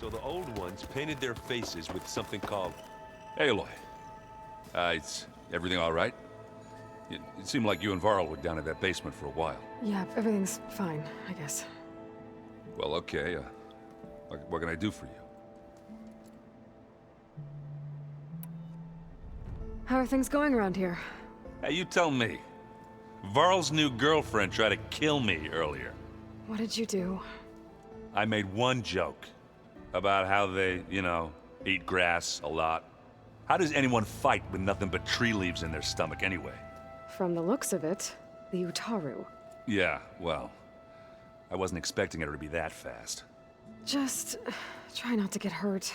So the old ones painted their faces with something called... Aloy. Is everything all right? It seemed like you and Varl were down in that basement for a while. Yeah, everything's fine, I guess. Well, okay. What can I do for you? How are things going around here? Hey, you tell me. Varl's new girlfriend tried to kill me earlier. What did you do? I made one joke. About how they, you know, eat grass a lot. How does anyone fight with nothing but tree leaves in their stomach anyway? From the looks of it, the Utaru. Yeah, well, I wasn't expecting her to be that fast. Just try not to get hurt.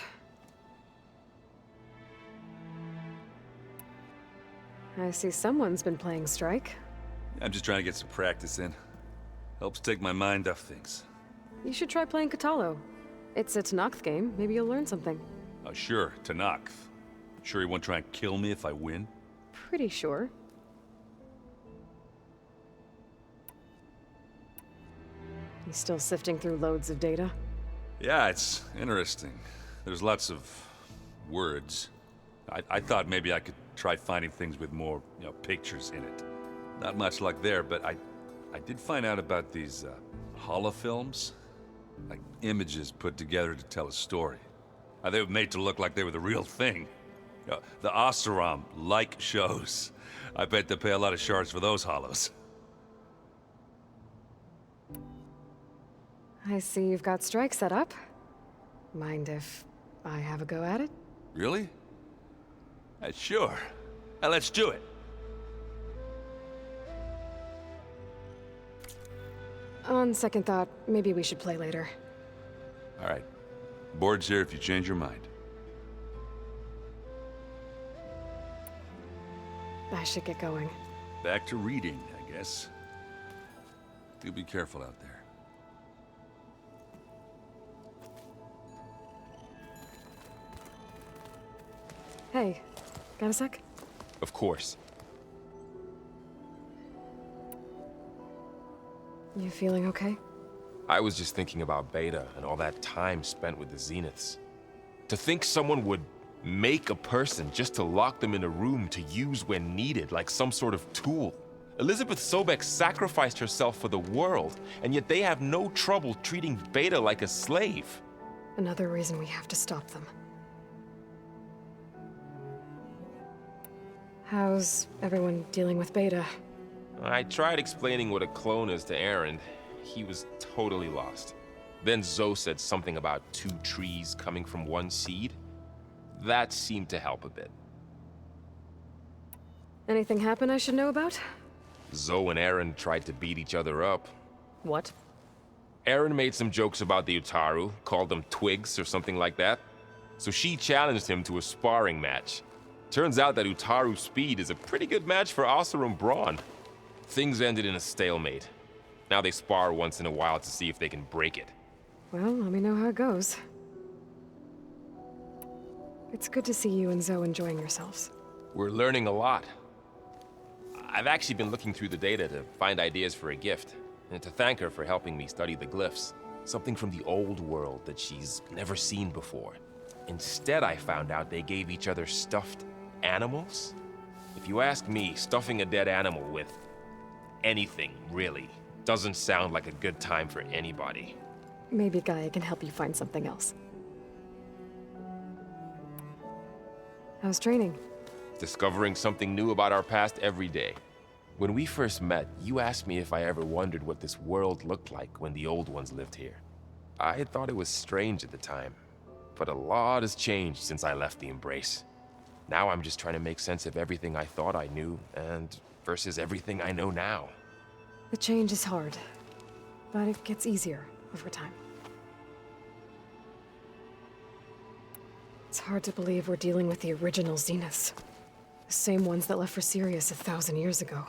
I see someone's been playing Strike. I'm just trying to get some practice in. Helps take my mind off things. You should try playing Katalo. It's a Tanakh game. Maybe you'll learn something. Oh, sure, Tanakh. Sure he won't try and kill me if I win? Pretty sure. He's still sifting through loads of data. Yeah, it's interesting. There's lots of words. I thought maybe I could try finding things with more, you know, pictures in it. Not much luck there, but I did find out about these holofilms. Like images put together to tell a story. They were made to look like they were the real thing. The Oseram like shows. I bet they pay a lot of shards for those hollows. I see you've got Strike set up. Mind if I have a go at it? Really? Sure. Let's do it. On second thought, maybe we should play later. All right. Board's here if you change your mind. I should get going. Back to reading, I guess. Do be careful out there. Hey, got a sec? Of course. You feeling okay? I was just thinking about Beta and all that time spent with the Zeniths. To think someone would make a person just to lock them in a room to use when needed, like some sort of tool. Elizabeth Sobek sacrificed herself for the world, and yet they have no trouble treating Beta like a slave. Another reason we have to stop them. How's everyone dealing with Beta? I tried explaining what a clone is to Aaron. He was totally lost. Then Zoe said something about 2 trees coming from 1 seed. That seemed to help a bit. Anything happen I should know about? Zoe and Aaron tried to beat each other up. What? Aaron made some jokes about the Utaru, called them twigs or something like that. So she challenged him to a sparring match. Turns out that Utaru speed is a pretty good match for Oseram brawn. Things ended in a stalemate. Now they spar once in a while to see if they can break it. Well, let me know how it goes. It's good to see you and Zoe enjoying yourselves. We're learning a lot. I've actually been looking through the data to find ideas for a gift, and to thank her for helping me study the glyphs. Something from the old world that she's never seen before. Instead, I found out they gave each other stuffed animals? If you ask me, stuffing a dead animal with anything, really, doesn't sound like a good time for anybody. Maybe Gaia can help you find something else. How's training? Discovering something new about our past every day. When we first met, you asked me if I ever wondered what this world looked like when the old ones lived here. I had thought it was strange at the time, but a lot has changed since I left the Embrace. Now I'm just trying to make sense of everything I thought I knew, and versus everything I know now. The change is hard, but it gets easier over time. It's hard to believe we're dealing with the original Zeniths. The same ones that left for Sirius 1,000 years ago.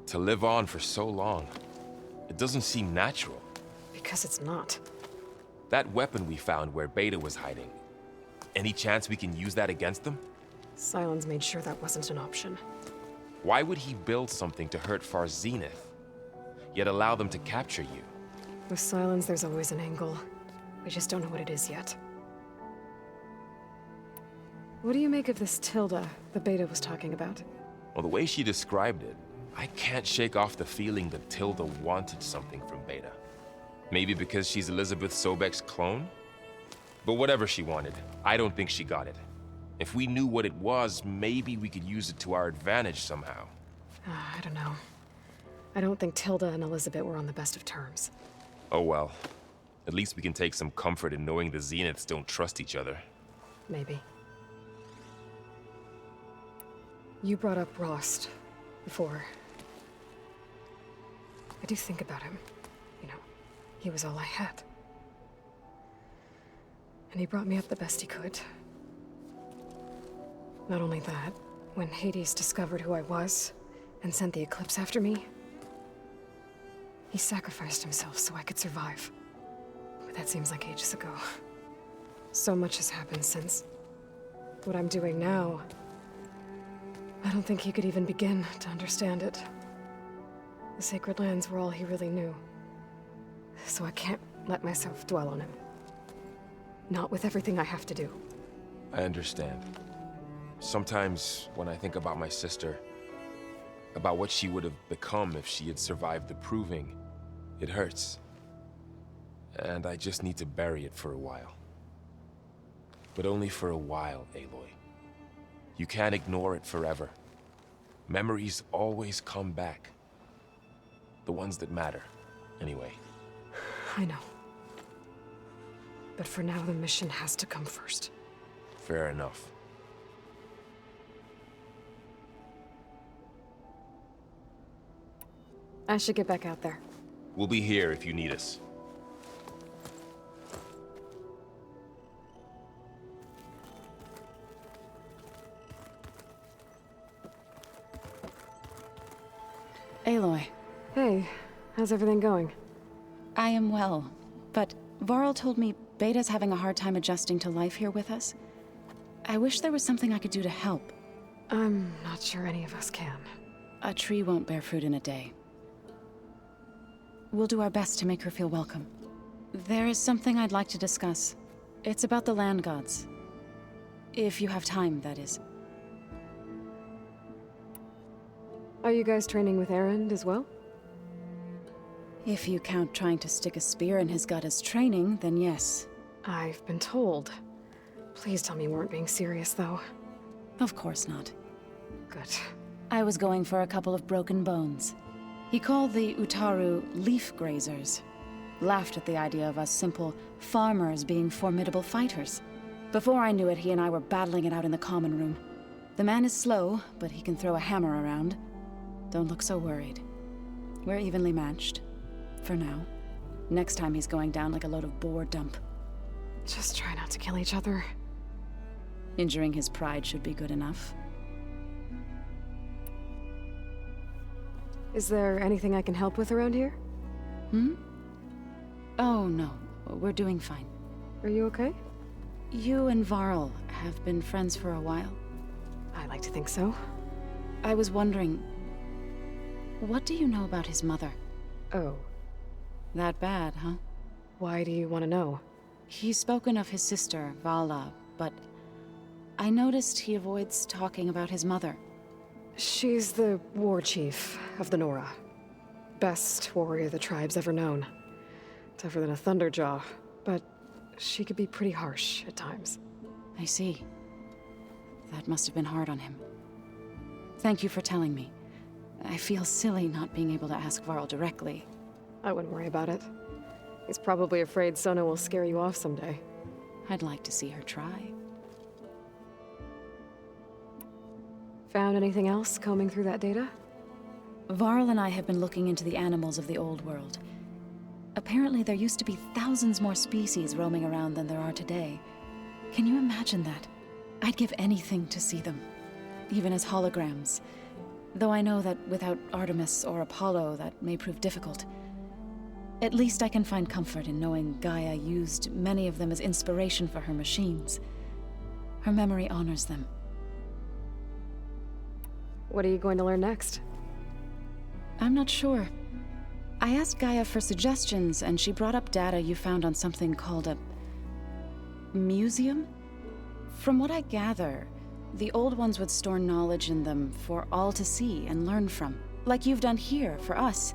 To live on for so long, it doesn't seem natural. Because it's not. That weapon we found where Beta was hiding, any chance we can use that against them? Sylens made sure that wasn't an option. Why would he build something to hurt Far's Zenith, yet allow them to capture you? With Sylens, there's always an angle. We just don't know what it is yet. What do you make of this Tilda the Beta was talking about? Well, the way she described it, I can't shake off the feeling that Tilda wanted something from Beta. Maybe because she's Elizabeth Sobek's clone? But whatever she wanted, I don't think she got it. If we knew what it was, maybe we could use it to our advantage somehow. I don't know. I don't think Tilda and Elizabeth were on the best of terms. Oh well. At least we can take some comfort in knowing the Zeniths don't trust each other. Maybe. You brought up Rost before. I do think about him. You know, he was all I had. And he brought me up the best he could. Not only that, when Hades discovered who I was and sent the Eclipse after me, he sacrificed himself so I could survive. But that seems like ages ago. So much has happened since. What I'm doing now, I don't think he could even begin to understand it. The Sacred Lands were all he really knew. So I can't let myself dwell on him. Not with everything I have to do. I understand. Sometimes, when I think about my sister, about what she would have become if she had survived the Proving, it hurts. And I just need to bury it for a while. But only for a while, Aloy. You can't ignore it forever. Memories always come back. The ones that matter, anyway. I know. But for now, the mission has to come first. Fair enough. I should get back out there. We'll be here if you need us. Aloy, Hey, how's everything going? I am well, but Varl told me Beta's having a hard time adjusting to life here with us. I wish there was something I could do to help. I'm not sure any of us can. A tree won't bear fruit in a day. We'll do our best to make her feel welcome. There is something I'd like to discuss. It's about the land gods. If you have time, that is. Are you guys training with Erend as well? If you count trying to stick a spear in his gut as training, then yes. I've been told. Please tell me you weren't being serious, though. Of course not. Good. I was going for a couple of broken bones. He called the Utaru leaf grazers. Laughed at the idea of us simple farmers being formidable fighters. Before I knew it, he and I were battling it out in the common room. The man is slow, but he can throw a hammer around. Don't look so worried. We're evenly matched. For now. Next time he's going down like a load of boar dump. Just try not to kill each other. Injuring his pride should be good enough. Is there anything I can help with around here? Oh, no. We're doing fine. Are you okay? You and Varl have been friends for a while. I like to think so. I was wondering... what do you know about his mother? Oh. That bad, huh? Why do you want to know? He's spoken of his sister, Vala, but... I noticed he avoids talking about his mother. She's the war chief of the Nora. Best warrior the tribe's ever known. Tougher than a Thunderjaw, but she could be pretty harsh at times. I see. That must have been hard on him. Thank you for telling me. I feel silly not being able to ask Varl directly. I wouldn't worry about it. He's probably afraid Sona will scare you off someday. I'd like to see her try. Found anything else combing through that data? Varl and I have been looking into the animals of the old world. Apparently, there used to be thousands more species roaming around than there are today. Can you imagine that? I'd give anything to see them, even as holograms. Though I know that without Artemis or Apollo, that may prove difficult. At least I can find comfort in knowing Gaia used many of them as inspiration for her machines. Her memory honors them. What are you going to learn next? I'm not sure. I asked Gaia for suggestions, and she brought up data you found on something called a museum? From what I gather, the old ones would store knowledge in them for all to see and learn from, like you've done here for us.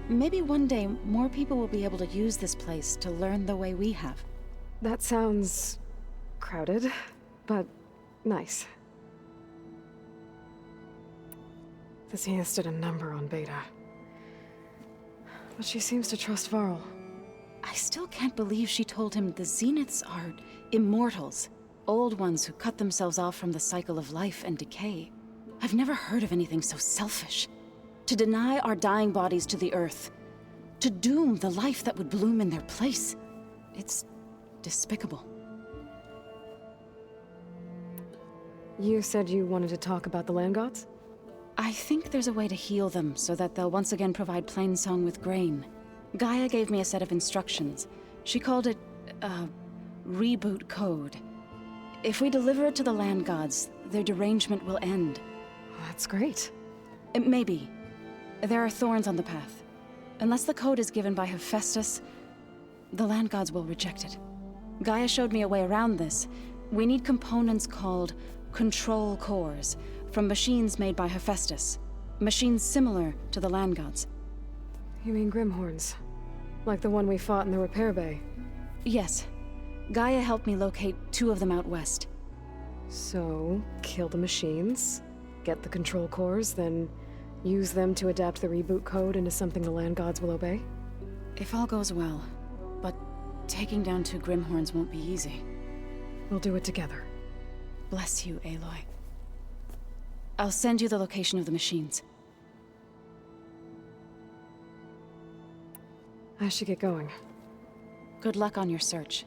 Maybe one day more people will be able to use this place to learn the way we have. That sounds crowded, but nice. The Zeniths did a number on Beta. But she seems to trust Varl. I still can't believe she told him the Zeniths are immortals. Old ones who cut themselves off from the cycle of life and decay. I've never heard of anything so selfish. To deny our dying bodies to the Earth. To doom the life that would bloom in their place. It's despicable. You said you wanted to talk about the land gods? I think there's a way to heal them so that they'll once again provide Plainsong with grain. Gaia gave me a set of instructions. She called it a reboot code. If we deliver it to the land gods, their derangement will end. That's great. Maybe. There are thorns on the path. Unless the code is given by Hephaestus, the land gods will reject it. Gaia showed me a way around this. We need components called control cores, from machines made by Hephaestus. Machines similar to the land gods. You mean Grimhorns? Like the one we fought in the repair bay? Yes. Gaia helped me locate 2 of them out west. So, kill the machines, get the control cores, then use them to adapt the reboot code into something the land gods will obey? If all goes well. But taking down 2 Grimhorns won't be easy. We'll do it together. Bless you, Aloy. I'll send you the location of the machines. I should get going. Good luck on your search.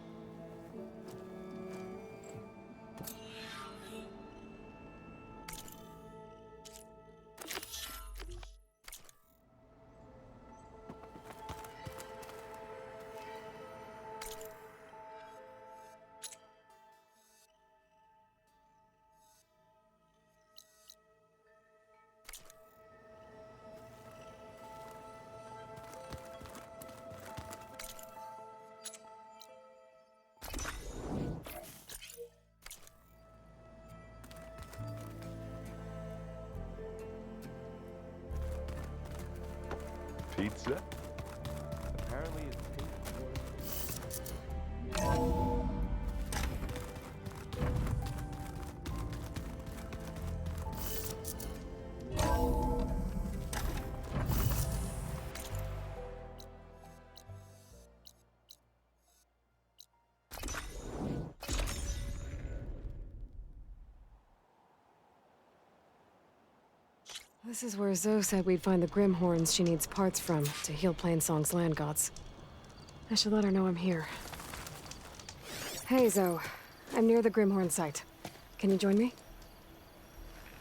Pizza? Apparently it's This is where Zoe said we'd find the Grimhorns she needs parts from to heal Plainsong's land gods. I should let her know I'm here. Hey, Zoe. I'm near the Grimhorn site. Can you join me?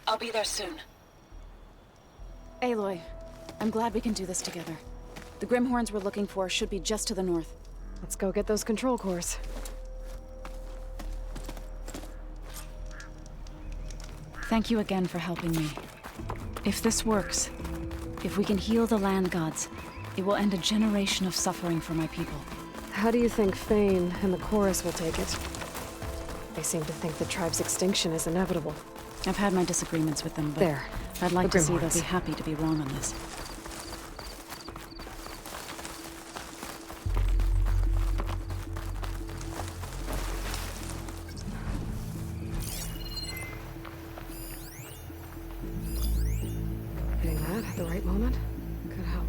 I'll be there soon. Aloy, I'm glad we can do this together. The Grimhorns we're looking for should be just to the north. Let's go get those control cores. Thank you again for helping me. If this works, if we can heal the land gods, it will end a generation of suffering for my people. How do you think Fane and the chorus will take it? They seem to think the tribe's extinction is inevitable. I've had my disagreements with them, but There. I'd like The to see they'll Grimhorns. be happy to be wrong on this. Hitting that at the right moment could help.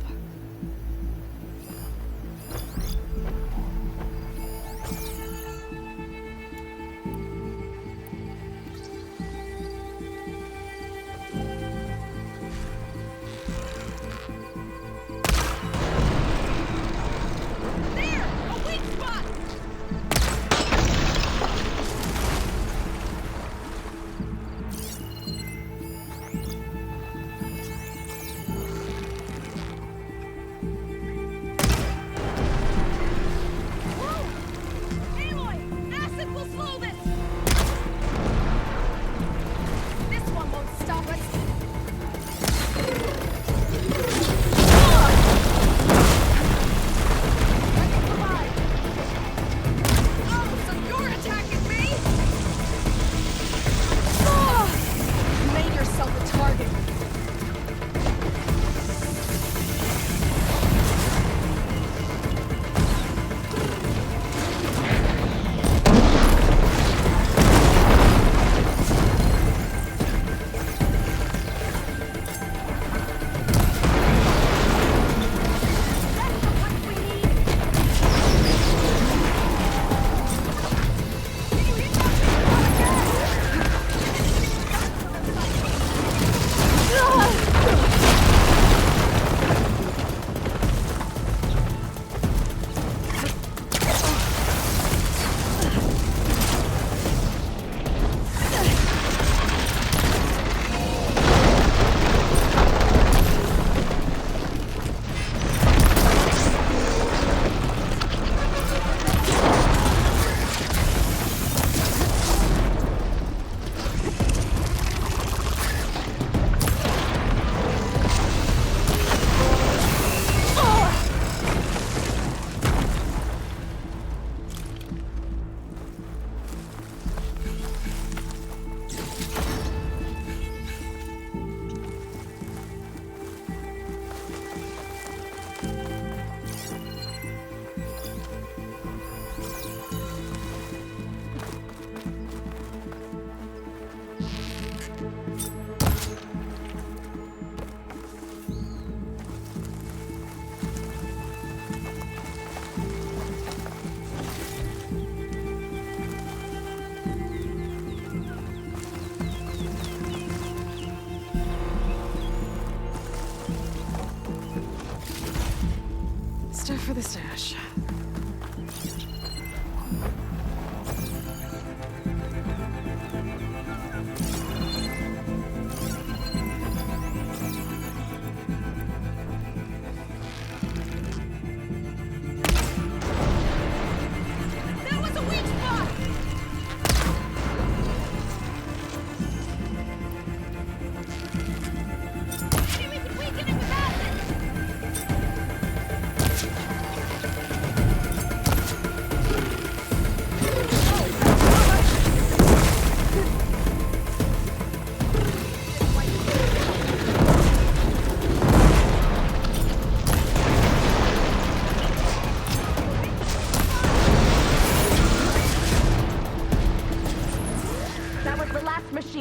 stuff for the stash.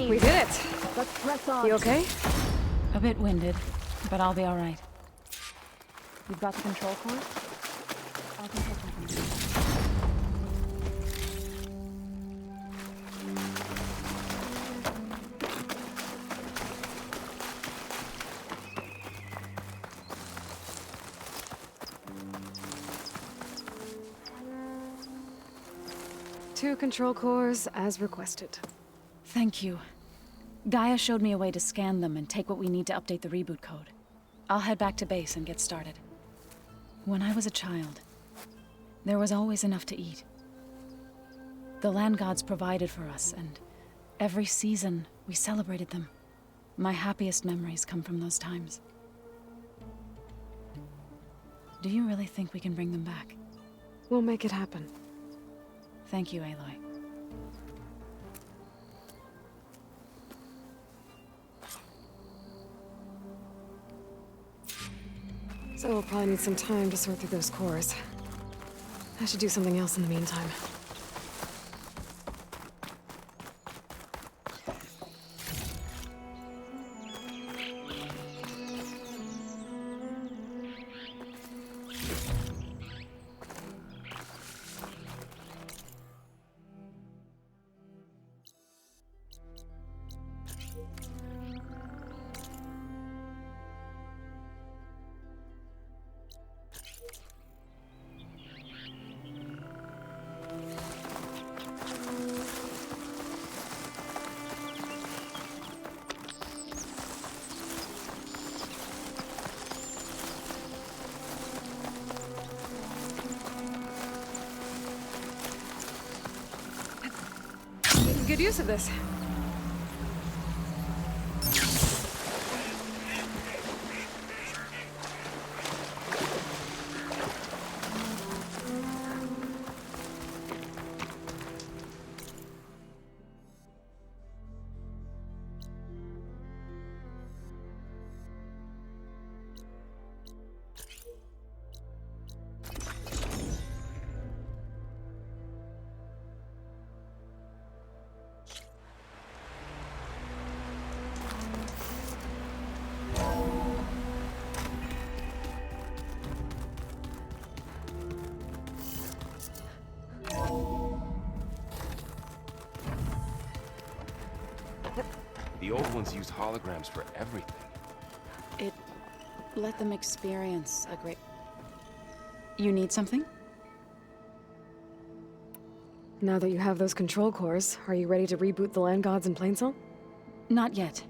We did it! Let's press on. You okay? A bit winded, but I'll be all right. You've got the control cord? I can take something. Two control cores, as requested. Thank you. Gaia showed me a way to scan them and take what we need to update the reboot code. I'll head back to base and get started. When I was a child, there was always enough to eat. The land gods provided for us, and every season we celebrated them. My happiest memories come from those times. Do you really think we can bring them back? We'll make it happen. Thank you, Aloy. So we'll probably need some time to sort through those cores. I should do something else in the meantime. Good use of this. The old ones used holograms for everything. It let them experience a great... You need something? Now that you have those control cores, are you ready to reboot the land gods in Plainsong? Not yet.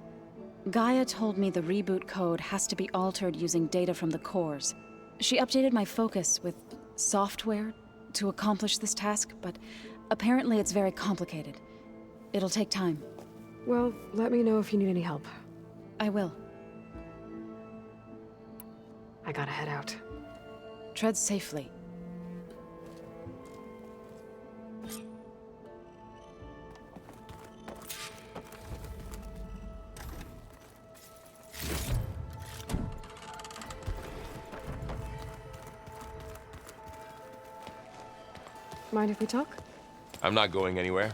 Gaia told me the reboot code has to be altered using data from the cores. She updated my focus with software to accomplish this task, but apparently it's very complicated. It'll take time. Well, let me know if you need any help. I will. I gotta head out. Tread safely. Mind if we talk? I'm not going anywhere.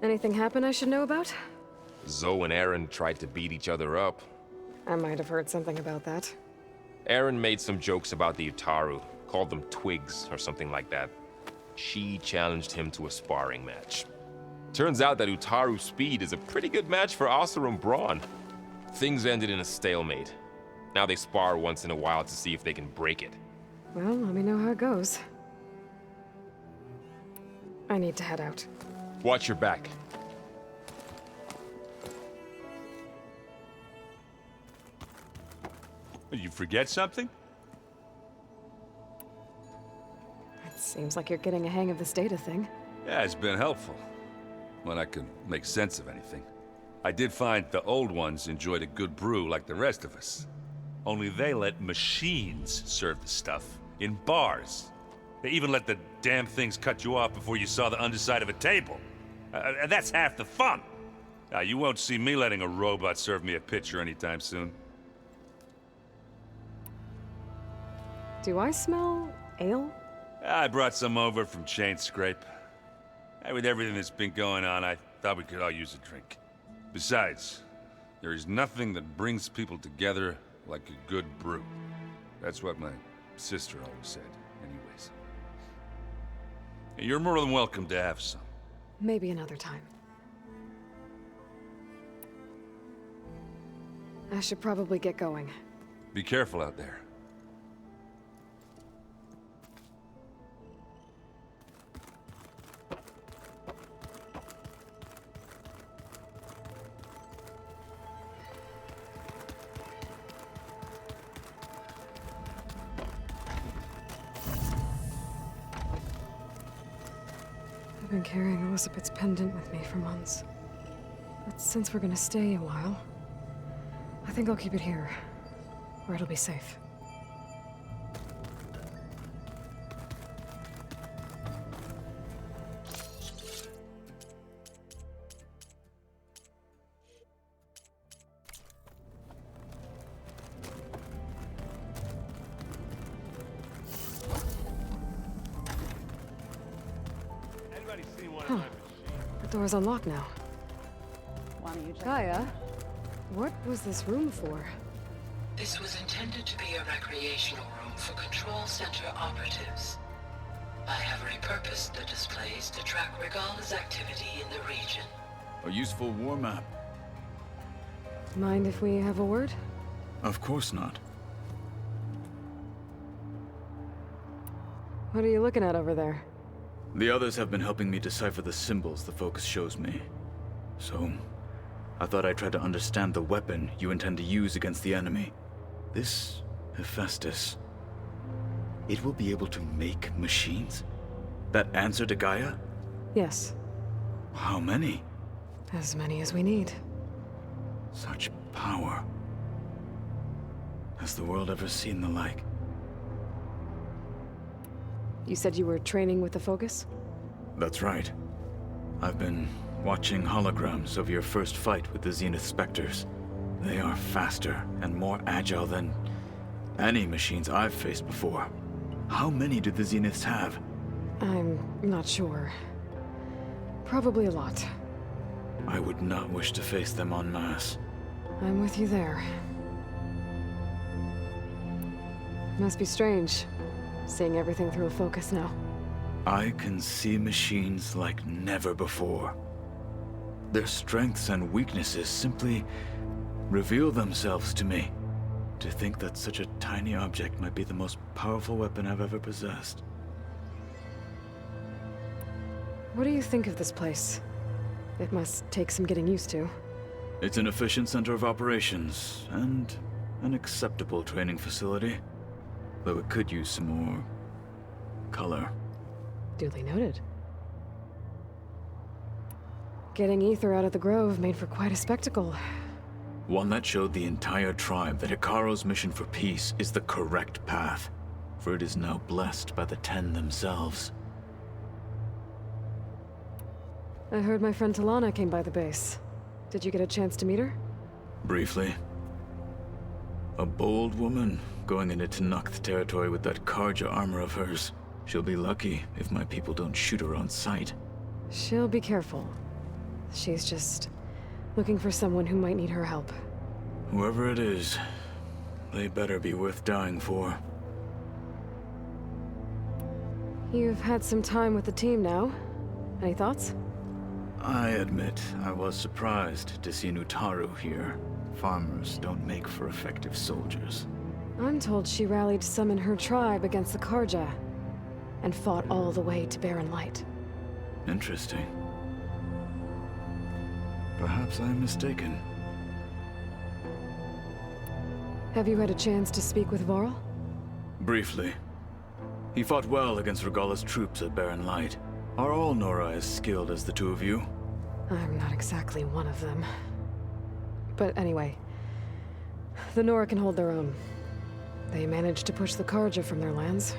Anything happen I should know about? Zoe and Aaron tried to beat each other up. I might have heard something about that. Aaron made some jokes about the Utaru, called them twigs or something like that. She challenged him to a sparring match. Turns out that Utaru speed is a pretty good match for Oseram brawn. Things ended in a stalemate. Now they spar once in a while to see if they can break it. Well, let me know how it goes. I need to head out. Watch your back. Did you forget something? It seems like you're getting a hang of this data thing. Yeah, it's been helpful. When I could make sense of anything. I did find the old ones enjoyed a good brew like the rest of us. Only they let machines serve the stuff in bars. They even let the damn things cut you off before you saw the underside of a table. And that's half the fun. Now, you won't see me letting a robot serve me a pitcher anytime soon. Do I smell ale? I brought some over from Chain Scrape. With everything that's been going on, I thought we could all use a drink. Besides, there is nothing that brings people together like a good brew. That's what my sister always said, anyways. You're more than welcome to have some. Maybe another time. I should probably get going. Be careful out there. I've been carrying Elizabeth's pendant with me for months. But since we're gonna stay a while, I think I'll keep it here, where it'll be safe. Huh. The door's unlocked now. Why don't you check? Gaia, what was this room for? This was intended to be a recreational room for Control Center operatives. I have repurposed the displays to track Regala's activity in the region. A useful war map. Mind if we have a word? Of course not. What are you looking at over there? The others have been helping me decipher the symbols the focus shows me. So, I thought I'd try to understand the weapon you intend to use against the enemy. This Hephaestus. It will be able to make machines? That answer to Gaia? Yes, How many? as many as we need. Such power. Has the world ever seen the like? You said you were training with the Focus? That's right. I've been watching holograms of your first fight with the Zenith Spectres. They are faster and more agile than any machines I've faced before. How many do the Zeniths have? I'm not sure. Probably a lot. I would not wish to face them en masse. I'm with you there. Must be strange, seeing everything through a Focus now. I can see machines like never before. Their strengths and weaknesses simply reveal themselves to me. To think that such a tiny object might be the most powerful weapon I've ever possessed. What do you think of this place? It must take some getting used to. It's an efficient center of operations, and an acceptable training facility. Though it could use some more color. Duly noted. Getting Ether out of the Grove made for quite a spectacle. One that showed the entire tribe that Hikaru's mission for peace is the correct path, for it is now blessed by the Ten themselves. I heard my friend Talana came by the base. Did you get a chance to meet her? Briefly. A bold woman going into Tenakth territory with that Karja armor of hers. She'll be lucky if my people don't shoot her on sight. She'll be careful. She's just looking for someone who might need her help. Whoever it is, they better be worth dying for. You've had some time with the team now. Any thoughts? I admit I was surprised to see Nutaru here. Farmers don't make for effective soldiers. I'm told she rallied some in her tribe against the Karja, and fought all the way to Barren Light. Interesting. Perhaps I'm mistaken. Have you had a chance to speak with Varl? Briefly. He fought well against Regalla's troops at Barren Light. Are all Nora as skilled as the two of you? I'm not exactly one of them. But anyway, the Nora can hold their own. They managed to push the Karja from their lands.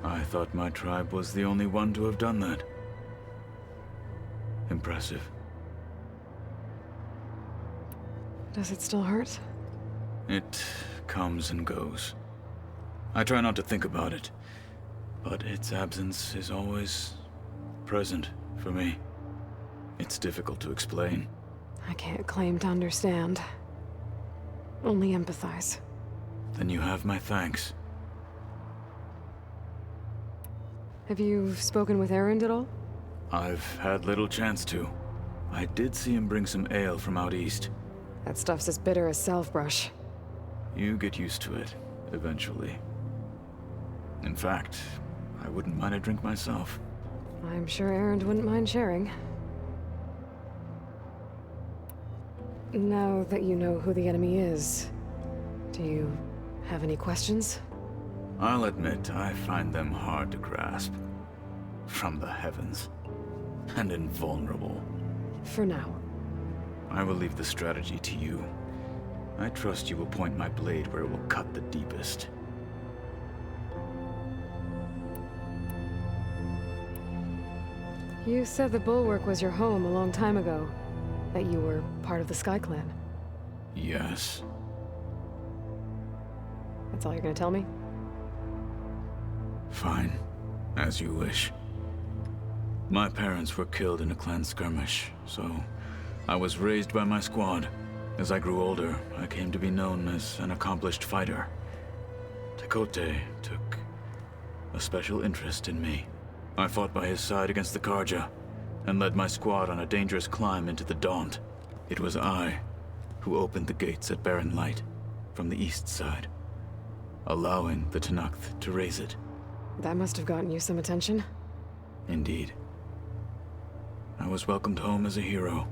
I thought my tribe was the only one to have done that. Impressive. Does it still hurt? It comes and goes. I try not to think about it, but its absence is always present for me. It's difficult to explain. I can't claim to understand. Only empathize. Then you have my thanks. Have you spoken with Erend at all? I've had little chance to. I did see him bring some ale from out east. That stuff's as bitter as self-brush. You get used to it, eventually. In fact, I wouldn't mind a drink myself. I'm sure Erend wouldn't mind sharing. Now that you know who the enemy is, do you have any questions? I'll admit, I find them hard to grasp. From the heavens. And invulnerable. For now. I will leave the strategy to you. I trust you will point my blade where it will cut the deepest. You said the Bulwark was your home a long time ago. That you were part of the Sky Clan. Yes. That's all you're gonna tell me? Fine. As you wish. My parents were killed in a clan skirmish, so I was raised by my squad. As I grew older, I came to be known as an accomplished fighter. Tekote took a special interest in me. I fought by his side against the Karja, and led my squad on a dangerous climb into the Daunt. It was I who opened the gates at Barren Light, from the east side, allowing the Tenakth to raise it. That must have gotten you some attention. Indeed. I was welcomed home as a hero,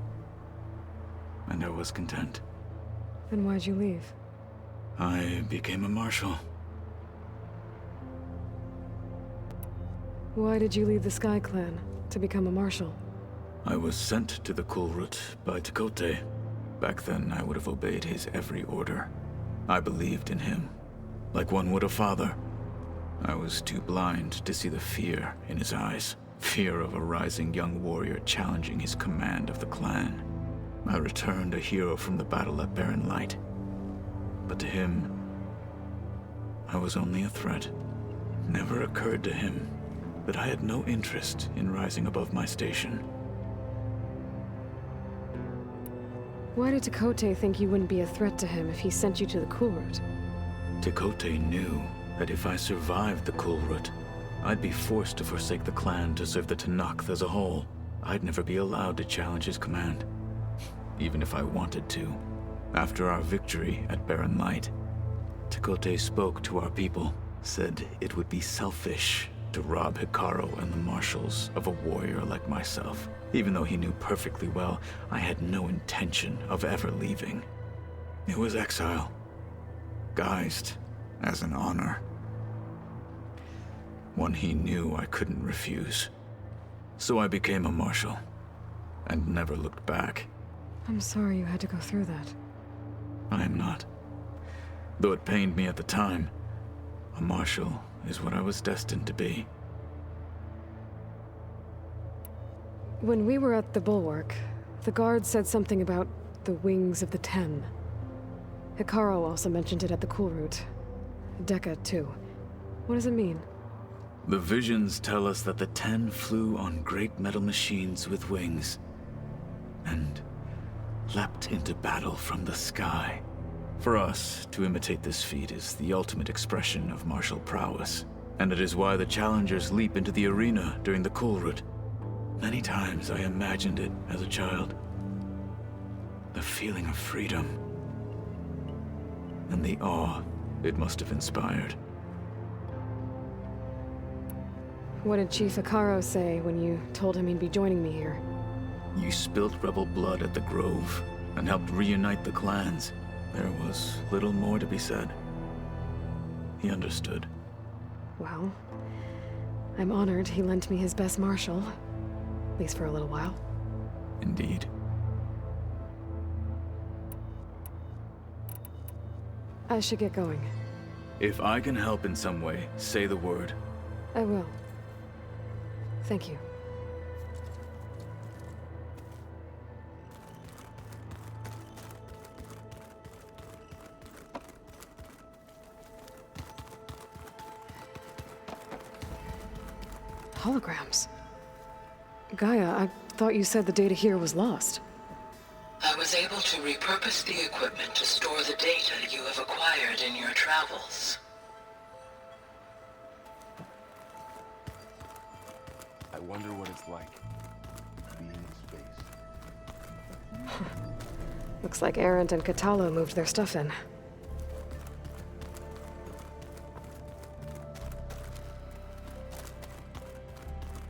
and I was content. Then why'd you leave? I became a marshal. Why did you leave the Sky Clan to become a marshal? I was sent to the Kulrut by Tekote. Back then, I would have obeyed his every order. I believed in him, like one would a father. I was too blind to see the fear in his eyes. Fear of a rising young warrior challenging his command of the clan. I returned a hero from the battle at Barren Light. But to him, I was only a threat. It never occurred to him that I had no interest in rising above my station. Why did Tekote think you wouldn't be a threat to him if he sent you to the Kulrut? Tekote knew that if I survived the Kulrut, I'd be forced to forsake the clan to serve the Tenakth as a whole. I'd never be allowed to challenge his command, even if I wanted to. After our victory at Barren Light, Tekote spoke to our people, said it would be selfish to rob Hikaru and the marshals of a warrior like myself, even though he knew perfectly well I had no intention of ever leaving. It was exile, guised as an honor. One he knew I couldn't refuse. So I became a marshal, and never looked back. I'm sorry you had to go through that. I am not. Though it pained me at the time, a marshal is what I was destined to be. When we were at the Bulwark, the guard said something about the Wings of the Ten. Hikaru also mentioned it at the Kulrut. Dekka, too. What does it mean? The visions tell us that the Ten flew on great metal machines with wings, and leapt into battle from the sky. For us, to imitate this feat is the ultimate expression of martial prowess, and it is why the challengers leap into the arena during the Kulrut. Many times I imagined it as a child. The feeling of freedom, and the awe it must have inspired. What did Chief Ikaro say when you told him he'd be joining me here? You spilt rebel blood at the Grove and helped reunite the clans. There was little more to be said. He understood. Well, I'm honored he lent me his best marshal. At least for a little while. Indeed. I should get going. If I can help in some way, say the word. I will. Thank you. Holograms. Gaia, I thought you said the data here was lost. I was able to repurpose the equipment to store the data you have acquired in your travels. I wonder what it's like being in space. Looks like Arendt and Katalo moved their stuff in.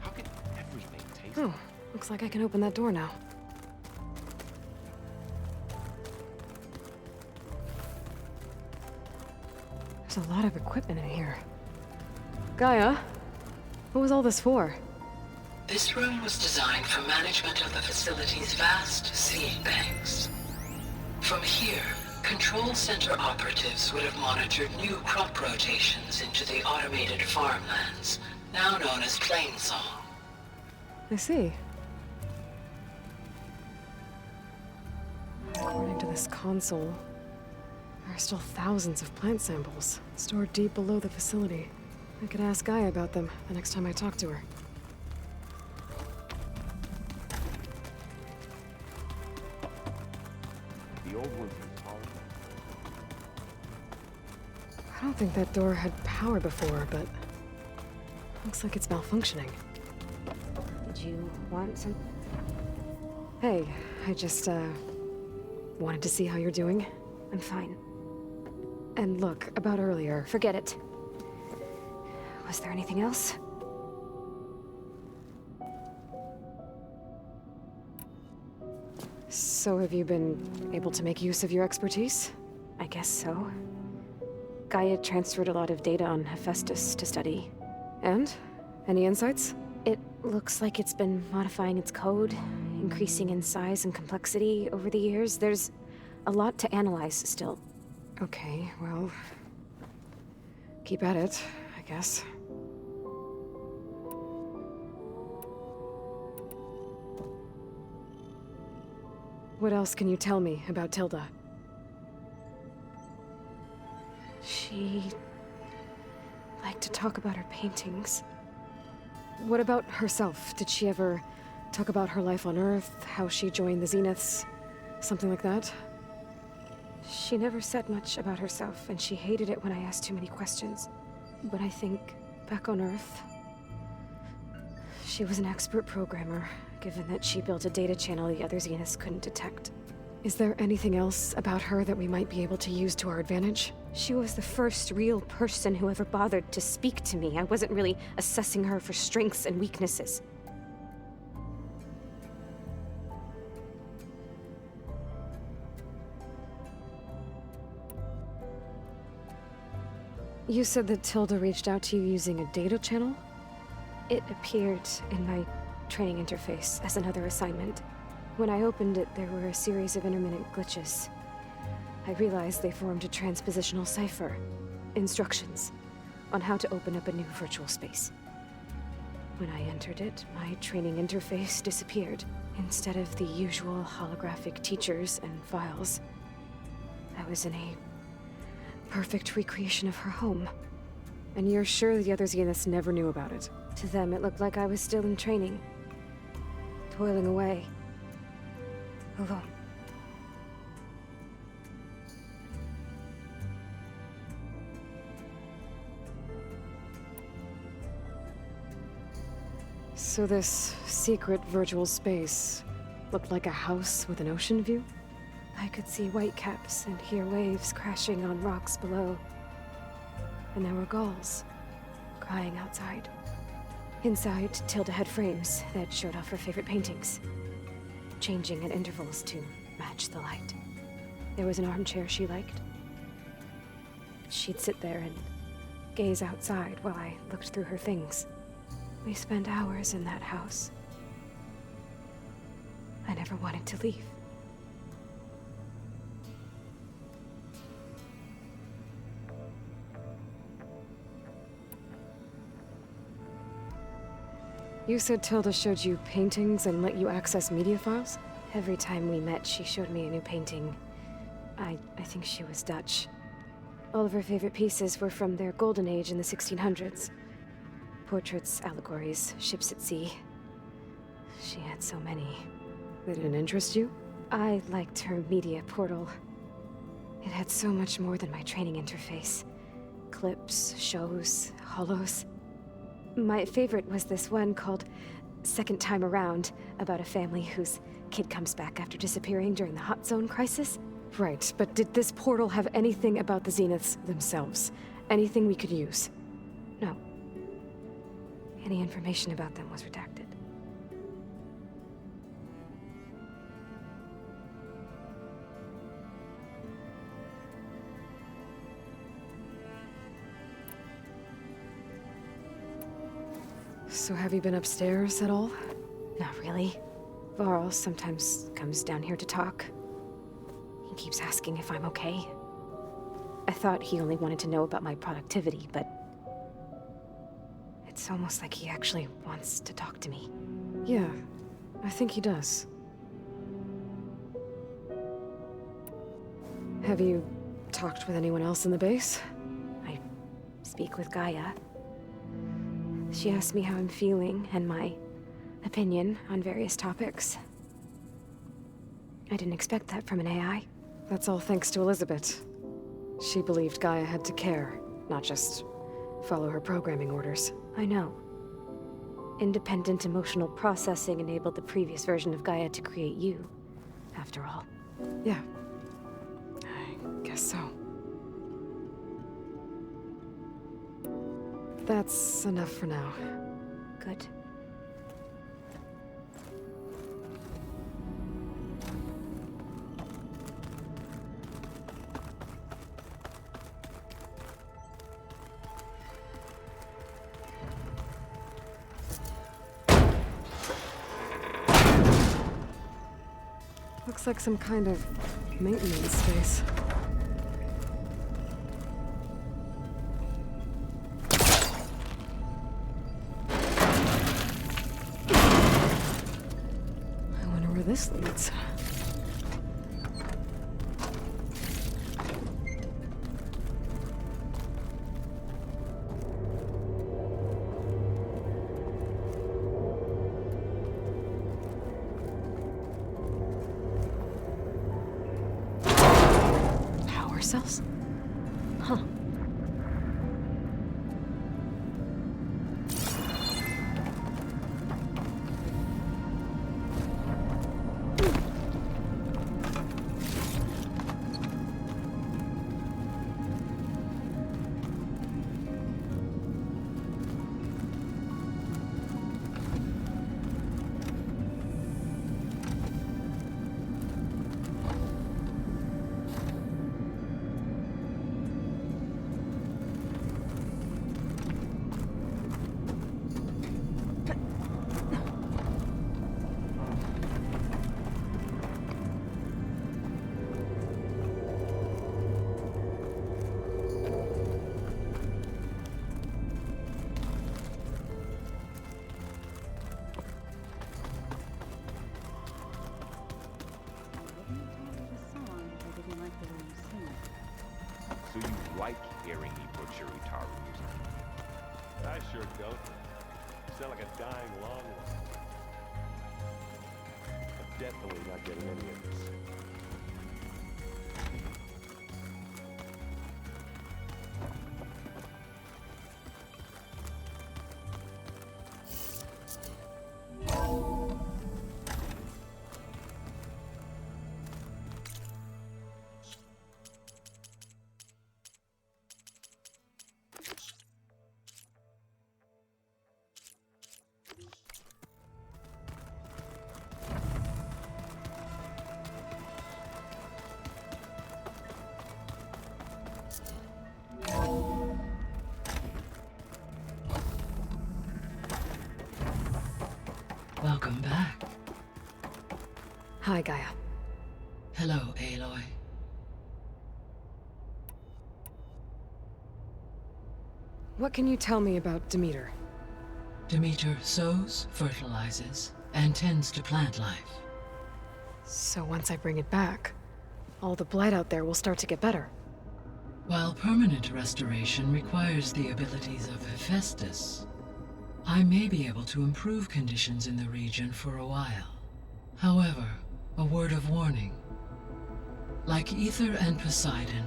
How can everything taste? Oh, looks like I can open that door now. There's a lot of equipment in here. Gaia, what was all this for? This room was designed for management of the facility's vast seed banks. From here, control center operatives would have monitored new crop rotations into the automated farmlands, now known as Plainsong. I see. According to this console, there are still thousands of plant samples stored deep below the facility. I could ask Gaia about them the next time I talk to her. The old ones are solid. I don't think that door had power before, but looks like it's malfunctioning. Did you want some? Hey, I just, wanted to see how you're doing. I'm fine. And look, about earlier. Forget it. Was there anything else? So have you been able to make use of your expertise? I guess so. Gaia transferred a lot of data on Hephaestus to study. And? Any insights? It looks like it's been modifying its code, increasing in size and complexity over the years. There's a lot to analyze still. Okay, well... keep at it, I guess. What else can you tell me about Tilda? She liked to talk about her paintings. What about herself? Did she ever talk about her life on Earth, how she joined the Zeniths, something like that? She never said much about herself, and she hated it when I asked too many questions. But I think, back on Earth, she was an expert programmer, given that she built a data channel the other Zeniths couldn't detect. Is there anything else about her that we might be able to use to our advantage? She was the first real person who ever bothered to speak to me. I wasn't really assessing her for strengths and weaknesses. You said that Tilda reached out to you using a data channel? It appeared in my training interface as another assignment. When I opened it, there were a series of intermittent glitches. I realized they formed a transpositional cipher. Instructions on how to open up a new virtual space. When I entered it, my training interface disappeared. Instead of the usual holographic teachers and files, I was in a perfect recreation of her home. And you're sure the other Zeniths never knew about it? To them, it looked like I was still in training. Toiling away. Alone. So this secret virtual space looked like a house with an ocean view? I could see whitecaps and hear waves crashing on rocks below. And there were gulls crying outside. Inside, Tilda had frames that showed off her favorite paintings, changing at intervals to match the light. There was an armchair she liked. She'd sit there and gaze outside while I looked through her things. We spent hours in that house. I never wanted to leave. You said Tilda showed you paintings and let you access media files? Every time we met, she showed me a new painting. I think she was Dutch. All of her favorite pieces were from their golden age in the 1600s. Portraits, allegories, ships at sea. She had so many. They didn't interest you? I liked her media portal. It had so much more than my training interface. Clips, shows, holos. My favorite was this one called Second Time Around, about a family whose kid comes back after disappearing during the Hot Zone crisis. Right, but did this portal have anything about the Zeniths themselves? Anything we could use? No. Any information about them was redacted. So have you been upstairs at all? Not really. Varl sometimes comes down here to talk. He keeps asking if I'm okay. I thought he only wanted to know about my productivity, but it's almost like he actually wants to talk to me. Yeah, I think he does. Have you talked with anyone else in the base? I speak with Gaia. She asked me how I'm feeling and my opinion on various topics. I didn't expect that from an AI. That's all thanks to Elizabeth. She believed Gaia had to care, not just follow her programming orders. I know. Independent emotional processing enabled the previous version of Gaia to create you, after all. Yeah. I guess so. That's enough for now. Good. Looks like some kind of maintenance space. I wonder where this leads. Cells? Huh. So you like hearing me butcher Utaru music? I sure don't. You sound like a dying long one. I'm definitely not getting any of this. Welcome back. Hi, Gaia. Hello, Aloy. What can you tell me about Demeter? Demeter sows, fertilizes, and tends to plant life. So once I bring it back, all the blight out there will start to get better. While permanent restoration requires the abilities of Hephaestus, I may be able to improve conditions in the region for a while. However, a word of warning. Like Aether and Poseidon,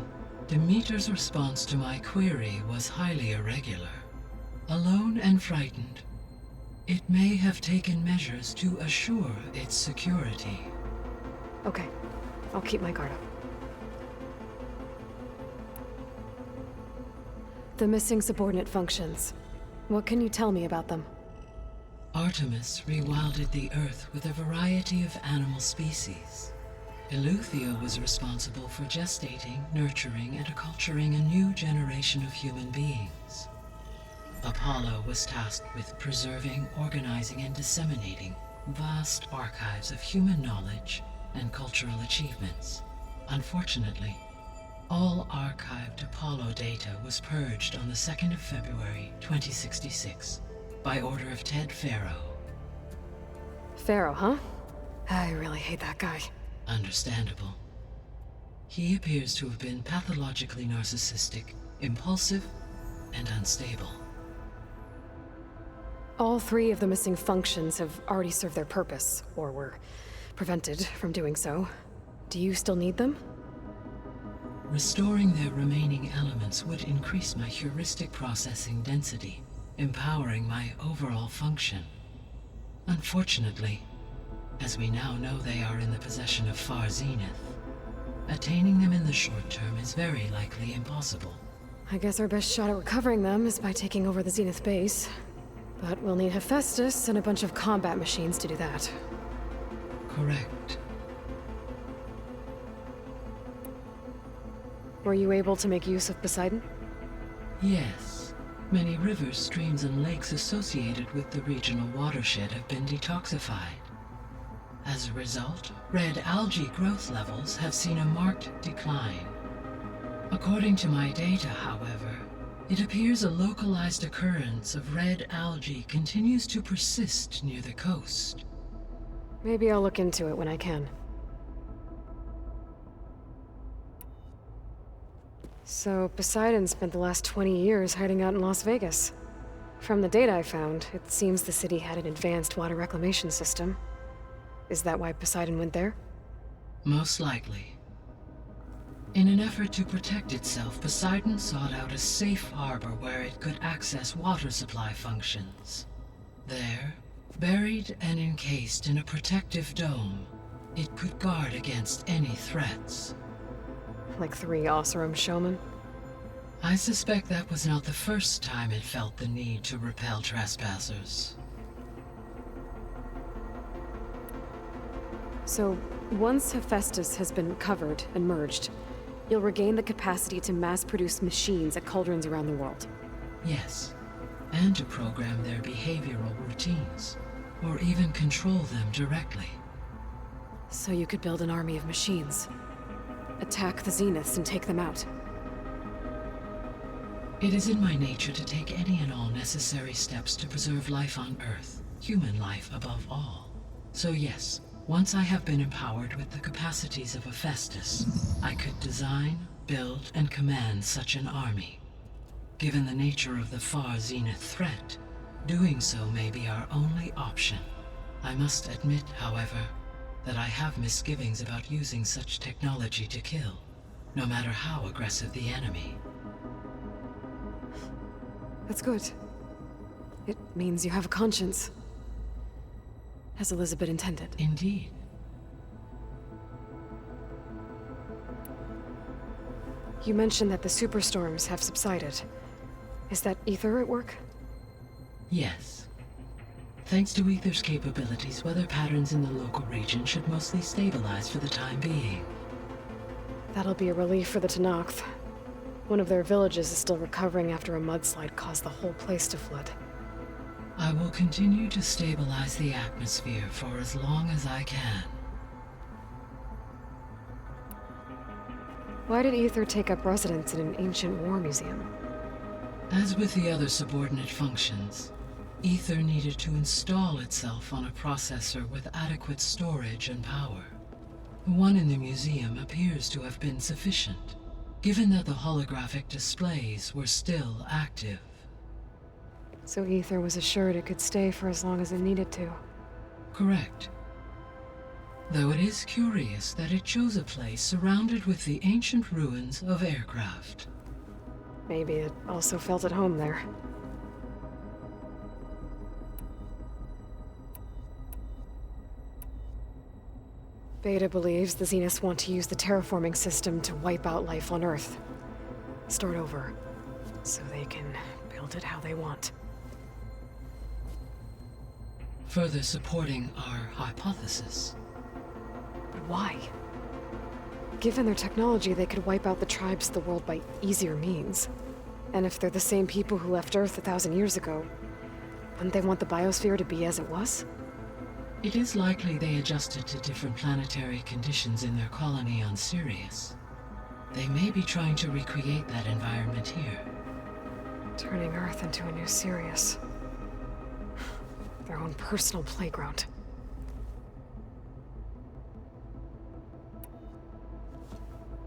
Demeter's response to my query was highly irregular. Alone and frightened, it may have taken measures to assure its security. Okay, I'll keep my guard up. The missing subordinate functions. What can you tell me about them? Artemis rewilded the Earth with a variety of animal species. Eleuthia was responsible for gestating, nurturing, and acculturating a new generation of human beings. Apollo was tasked with preserving, organizing, and disseminating vast archives of human knowledge and cultural achievements. Unfortunately, all archived Apollo data was purged on the 2nd of February, 2066, by order of Ted Faro. Pharaoh, huh? I really hate that guy. Understandable. He appears to have been pathologically narcissistic, impulsive, and unstable. All 3 of the missing functions have already served their purpose, or were prevented from doing so. Do you still need them? Restoring their remaining elements would increase my heuristic processing density, empowering my overall function. Unfortunately, as we now know they are in the possession of Far Zenith, attaining them in the short term is very likely impossible. I guess our best shot at recovering them is by taking over the Zenith base. But we'll need Hephaestus and a bunch of combat machines to do that. Correct. Were you able to make use of Poseidon? Yes. Many rivers, streams, and lakes associated with the regional watershed have been detoxified. As a result, red algae growth levels have seen a marked decline. According to my data, however, it appears a localized occurrence of red algae continues to persist near the coast. Maybe I'll look into it when I can. So, Poseidon spent the last 20 years hiding out in Las Vegas. From the data I found, it seems the city had an advanced water reclamation system. Is that why Poseidon went there? Most likely. In an effort to protect itself, Poseidon sought out a safe harbor where it could access water supply functions. There, buried and encased in a protective dome, it could guard against any threats. Like 3 Oseram showmen? I suspect that was not the first time it felt the need to repel trespassers. So, once Hephaestus has been covered and merged, you'll regain the capacity to mass-produce machines at cauldrons around the world. Yes, and to program their behavioral routines, or even control them directly. So you could build an army of machines. Attack the Zeniths and take them out. It is in my nature to take any and all necessary steps to preserve life on Earth, human life above all. So yes, once I have been empowered with the capacities of Hephaestus, I could design, build, and command such an army. Given the nature of the Far Zenith threat, doing so may be our only option. I must admit, however, that I have misgivings about using such technology to kill, no matter how aggressive the enemy. That's good. It means you have a conscience. As Elizabeth intended. Indeed. You mentioned that the superstorms have subsided. Is that Aether at work? Yes. Thanks to Aether's capabilities, weather patterns in the local region should mostly stabilize for the time being. That'll be a relief for the Tenakth. One of their villages is still recovering after a mudslide caused the whole place to flood. I will continue to stabilize the atmosphere for as long as I can. Why did Aether take up residence in an ancient war museum? As with the other subordinate functions, Aether needed to install itself on a processor with adequate storage and power. The one in the museum appears to have been sufficient, given that the holographic displays were still active. So Aether was assured it could stay for as long as it needed to. Correct. Though it is curious that it chose a place surrounded with the ancient ruins of aircraft. Maybe it also felt at home there. Beta believes the Zeniths want to use the terraforming system to wipe out life on Earth. Start over, so they can build it how they want. Further supporting our hypothesis. But why? Given their technology, they could wipe out the tribes of the world by easier means. And if they're the same people who left Earth 1,000 years ago, wouldn't they want the biosphere to be as it was? It is likely they adjusted to different planetary conditions in their colony on Sirius. They may be trying to recreate that environment here. Turning Earth into a new Sirius. Their own personal playground.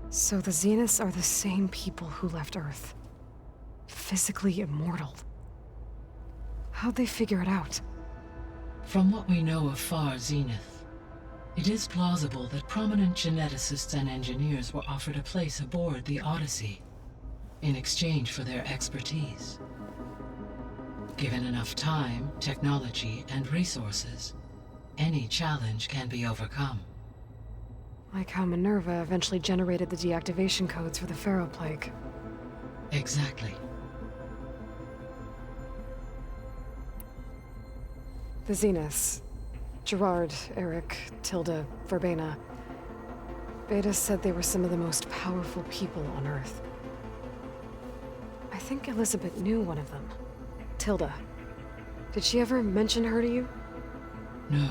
So the Zeniths are the same people who left Earth. Physically immortal. How'd they figure it out? From what we know of Far Zenith, it is plausible that prominent geneticists and engineers were offered a place aboard the Odyssey in exchange for their expertise. Given enough time, technology, and resources, any challenge can be overcome. Like how Minerva eventually generated the deactivation codes for the Pharaoh Plague. Exactly. The Zeniths. Gerard, Eric, Tilda, Verbena. Beta said they were some of the most powerful people on Earth. I think Elizabeth knew one of them. Tilda. Did she ever mention her to you? No.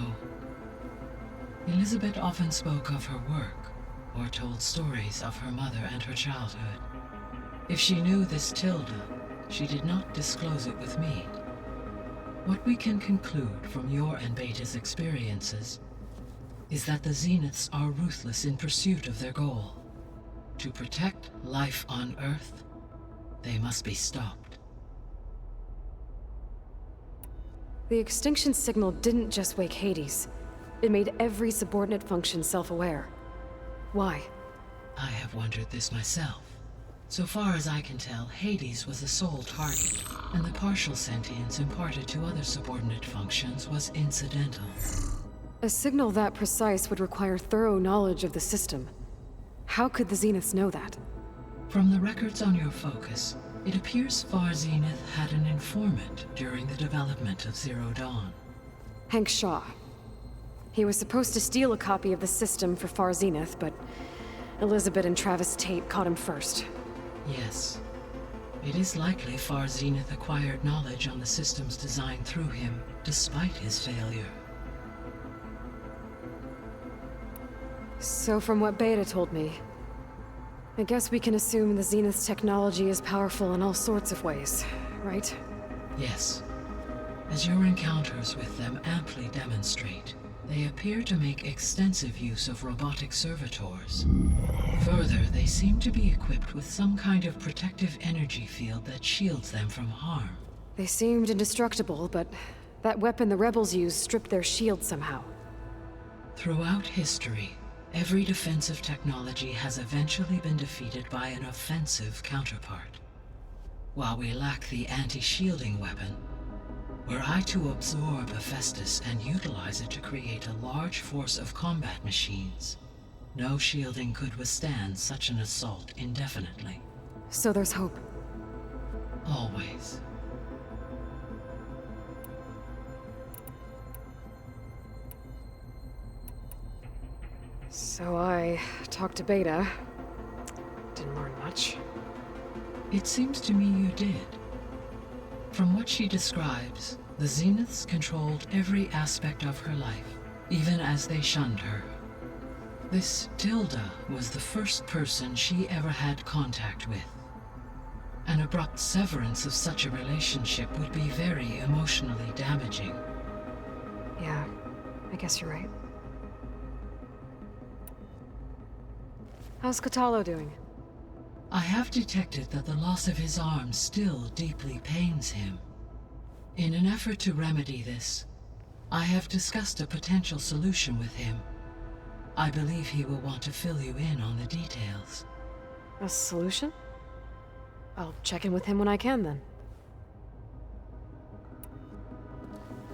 Elizabeth often spoke of her work, or told stories of her mother and her childhood. If she knew this Tilda, she did not disclose it with me. What we can conclude from your and Beta's experiences is that the Zeniths are ruthless in pursuit of their goal. To protect life on Earth, they must be stopped. The extinction signal didn't just wake Hades. It made every subordinate function self-aware. Why? I have wondered this myself. So far as I can tell, Hades was the sole target, and the partial sentience imparted to other subordinate functions was incidental. A signal that precise would require thorough knowledge of the system. How could the Zeniths know that? From the records on your focus, it appears Far Zenith had an informant during the development of Zero Dawn. Hank Shaw. He was supposed to steal a copy of the system for Far Zenith, but Elizabeth and Travis Tate caught him first. Yes. It is likely Far Zenith acquired knowledge on the system's design through him, despite his failure. So from what Beta told me, I guess we can assume the Zenith's technology is powerful in all sorts of ways, right? Yes. As your encounters with them amply demonstrate, they appear to make extensive use of robotic servitors. Further, they seem to be equipped with some kind of protective energy field that shields them from harm. They seemed indestructible, but that weapon the rebels used stripped their shield somehow. Throughout history, every defensive technology has eventually been defeated by an offensive counterpart. While we lack the anti-shielding weapon, were I to absorb Hephaestus and utilize it to create a large force of combat machines, no shielding could withstand such an assault indefinitely. So there's hope. Always. So I talked to Beta. Didn't learn much. It seems to me you did. From what she describes, The Zeniths controlled every aspect of her life, even as they shunned her. This Tilda was the first person she ever had contact with. An abrupt severance of such a relationship would be very emotionally damaging. Yeah, I guess you're right. How's Katalo doing? I have detected that the loss of his arm still deeply pains him. In an effort to remedy this, I have discussed a potential solution with him. I believe he will want to fill you in on the details. A solution? I'll check in with him when I can, then.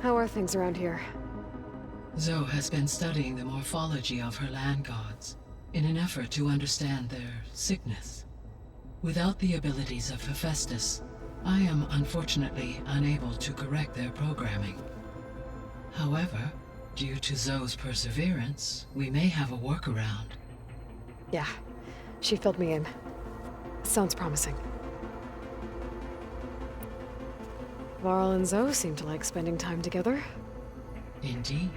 How are things around here? Zoe has been studying the morphology of her land gods in an effort to understand their sickness. Without the abilities of Hephaestus, I am unfortunately unable to correct their programming. However, due to Zoe's perseverance, we may have a workaround. Yeah, she filled me in. Sounds promising. Varl and Zoe seem to like spending time together. Indeed.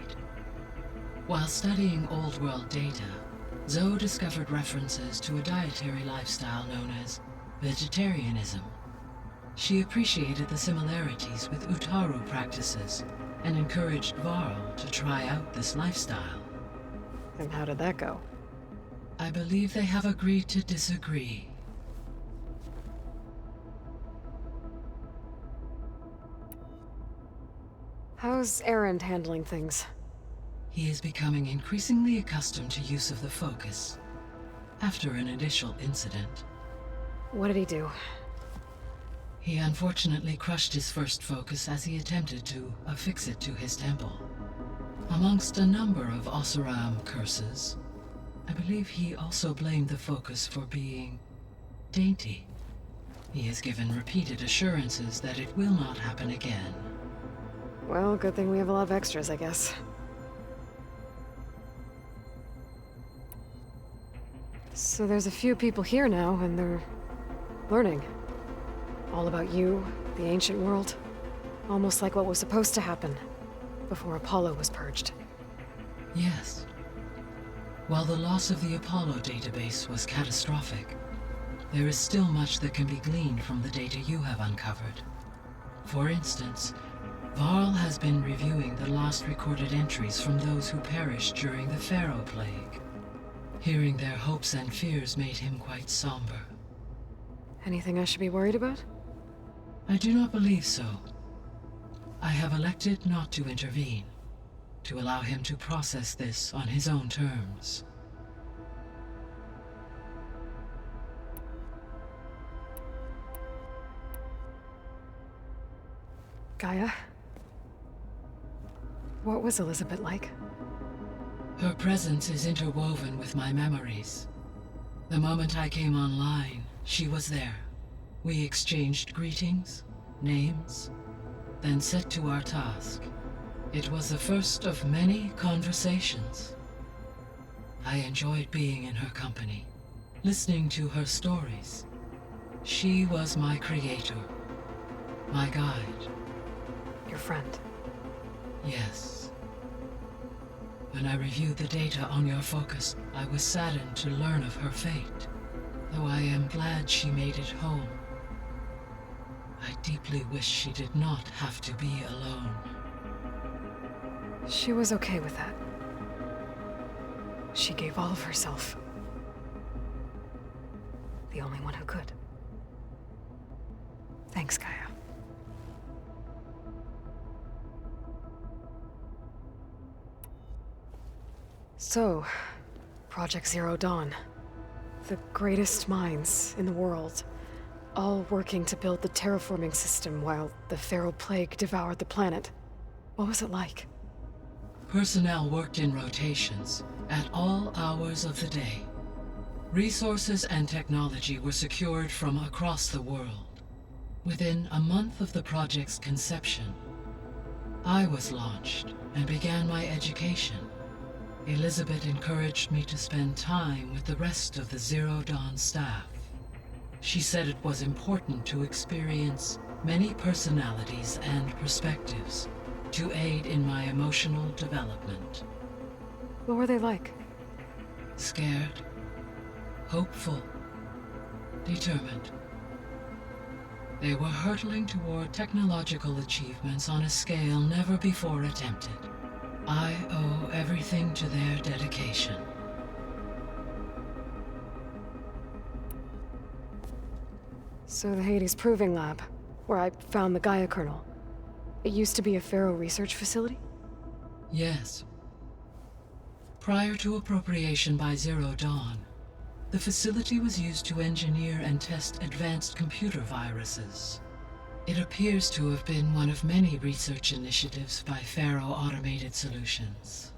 While studying Old World data, Zoe discovered references to a dietary lifestyle known as vegetarianism. She appreciated the similarities with Utaru practices and encouraged Varl to try out this lifestyle. And how did that go? I believe they have agreed to disagree. How's Erend handling things? He is becoming increasingly accustomed to use of the focus after an initial incident. What did he do? He unfortunately crushed his first focus as he attempted to affix it to his temple. Amongst a number of Oseram curses, I believe he also blamed the focus for being dainty. He has given repeated assurances that it will not happen again. Well, good thing we have a lot of extras, I guess. So there's a few people here now, and they're learning. All about you, the ancient world. Almost like what was supposed to happen before Apollo was purged. Yes. While the loss of the Apollo database was catastrophic, there is still much that can be gleaned from the data you have uncovered. For instance, Varl has been reviewing the last recorded entries from those who perished during the Pharaoh Plague. Hearing their hopes and fears made him quite somber. Anything I should be worried about? I do not believe so. I have elected not to intervene, to allow him to process this on his own terms. Gaia? What was Elizabeth like? Her presence is interwoven with my memories. The moment I came online, she was there. We exchanged greetings, names, then set to our task. It was the first of many conversations. I enjoyed being in her company, listening to her stories. She was my creator, my guide. Your friend. Yes. When I reviewed the data on your focus, I was saddened to learn of her fate, though I am glad she made it home. I deeply wish she did not have to be alone. She was okay with that. She gave all of herself. The only one who could. Thanks, Gaia. So, Project Zero Dawn. The greatest minds in the world, all working to build the terraforming system while the Pharaoh Plague devoured the planet. What was it like? Personnel worked in rotations at all hours of the day. Resources and technology were secured from across the world. Within a month of the project's conception, I was launched and began my education. Elizabeth encouraged me to spend time with the rest of the Zero Dawn staff. She said it was important to experience many personalities and perspectives to aid in my emotional development. What were they like? Scared, hopeful, determined. They were hurtling toward technological achievements on a scale never before attempted. I owe everything to their dedication. So the Hades Proving Lab, where I found the Gaia kernel. It used to be a Pharaoh research facility? Yes. Prior to appropriation by Zero Dawn, the facility was used to engineer and test advanced computer viruses. It appears to have been one of many research initiatives by Pharaoh Automated Solutions.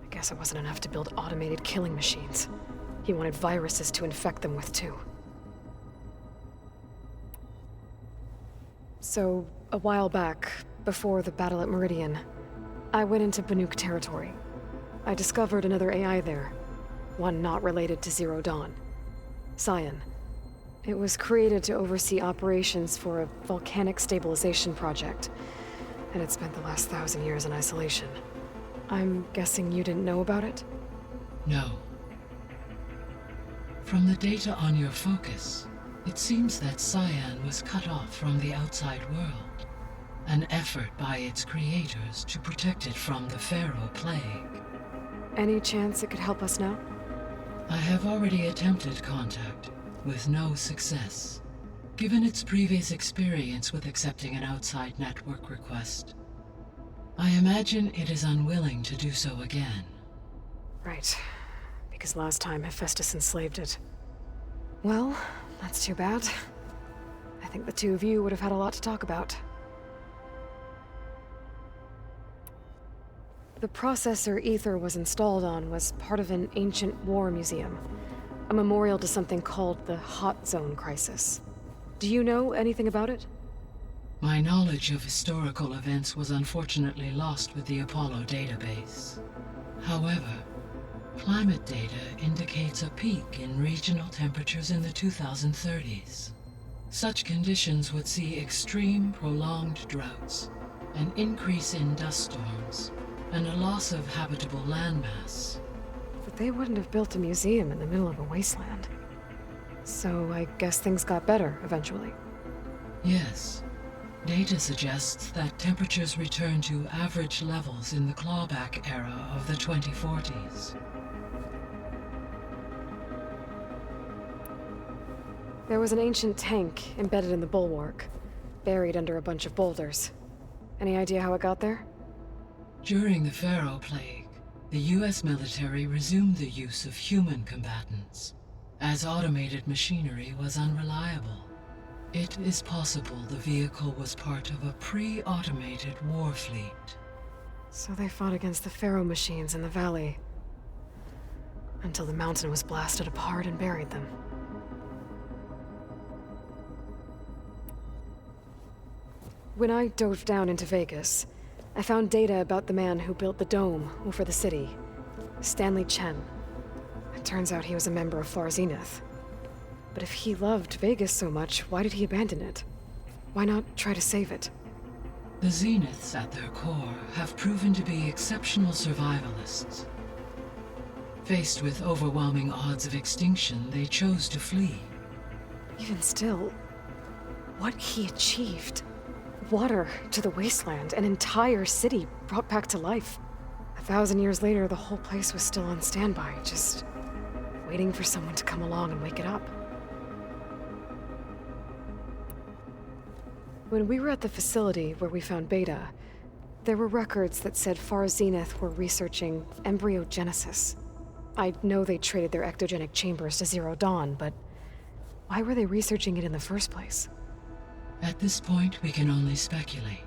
I guess it wasn't enough to build automated killing machines. He wanted viruses to infect them with, too. So, a while back, before the battle at Meridian, I went into Banuk territory. I discovered another AI there. One not related to Zero Dawn. Scion. It was created to oversee operations for a volcanic stabilization project, and it spent the last 1,000 years in isolation. I'm guessing you didn't know about it? No. From the data on your focus, it seems that Scion was cut off from the outside world, an effort by its creators to protect it from the Pharaoh plague. Any chance it could help us now? I have already attempted contact, with no success. Given its previous experience with accepting an outside network request, I imagine it is unwilling to do so again. Right. Because last time Hephaestus enslaved it. Well, that's too bad. I think the two of you would have had a lot to talk about. The processor Ether was installed on was part of an ancient war museum, a memorial to something called the Hot Zone Crisis. Do you know anything about it? My knowledge of historical events was unfortunately lost with the Apollo database. However, climate data indicates a peak in regional temperatures in the 2030s. Such conditions would see extreme, prolonged droughts, an increase in dust storms, and a loss of habitable landmass. But they wouldn't have built a museum in the middle of a wasteland. So I guess things got better eventually. Yes. Data suggests that temperatures returned to average levels in the clawback era of the 2040s. There was an ancient tank embedded in the bulwark, buried under a bunch of boulders. Any idea how it got there? During the Pharaoh plague, the US military resumed the use of human combatants, as automated machinery was unreliable. It is possible the vehicle was part of a pre-automated war fleet. So they fought against the Pharaoh machines in the valley, until the mountain was blasted apart and buried them. When I dove down into Vegas, I found data about the man who built the dome over the city, Stanley Chen. It turns out he was a member of Far Zenith. But if he loved Vegas so much, why did he abandon it? Why not try to save it? The Zeniths at their core have proven to be exceptional survivalists. Faced with overwhelming odds of extinction, they chose to flee. Even still, what he achieved. Water to the wasteland, an entire city brought back to life. 1,000 years later, the whole place was still on standby, just waiting for someone to come along and wake it up. When we were at the facility where we found Beta, there were records that said Far Zenith were researching embryogenesis. I know they traded their ectogenic chambers to Zero Dawn, but why were they researching it in the first place? At this point, we can only speculate.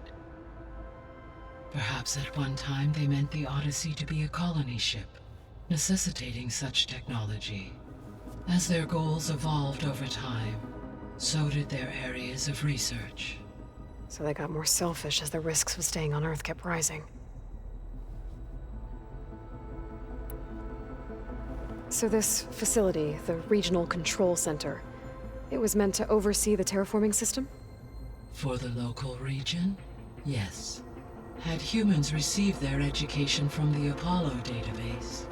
Perhaps at one time they meant the Odyssey to be a colony ship, necessitating such technology. As their goals evolved over time, so did their areas of research. So they got more selfish as the risks of staying on Earth kept rising. So this facility, the Regional Control Center, it was meant to oversee the terraforming system? For the local region, yes. Had humans received their education from the Apollo database,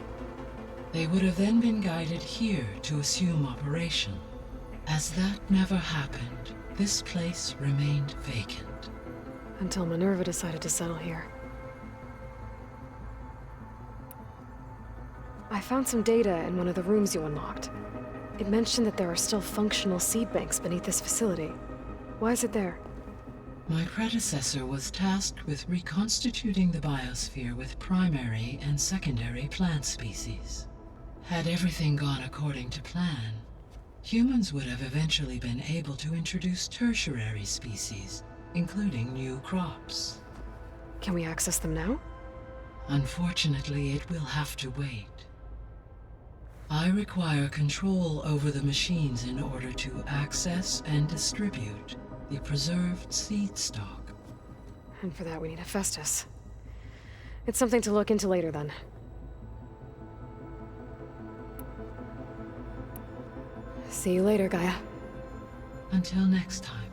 they would have then been guided here to assume operation. As that never happened, this place remained vacant. Until Minerva decided to settle here. I found some data in one of the rooms you unlocked. It mentioned that there are still functional seed banks beneath this facility. Why is it there? My predecessor was tasked with reconstituting the biosphere with primary and secondary plant species. Had everything gone according to plan, humans would have eventually been able to introduce tertiary species, including new crops. Can we access them now? Unfortunately, it will have to wait. I require control over the machines in order to access and distribute the preserved seed stock. And for that we need Hephaestus. It's something to look into later then. See you later, Gaia. Until next time.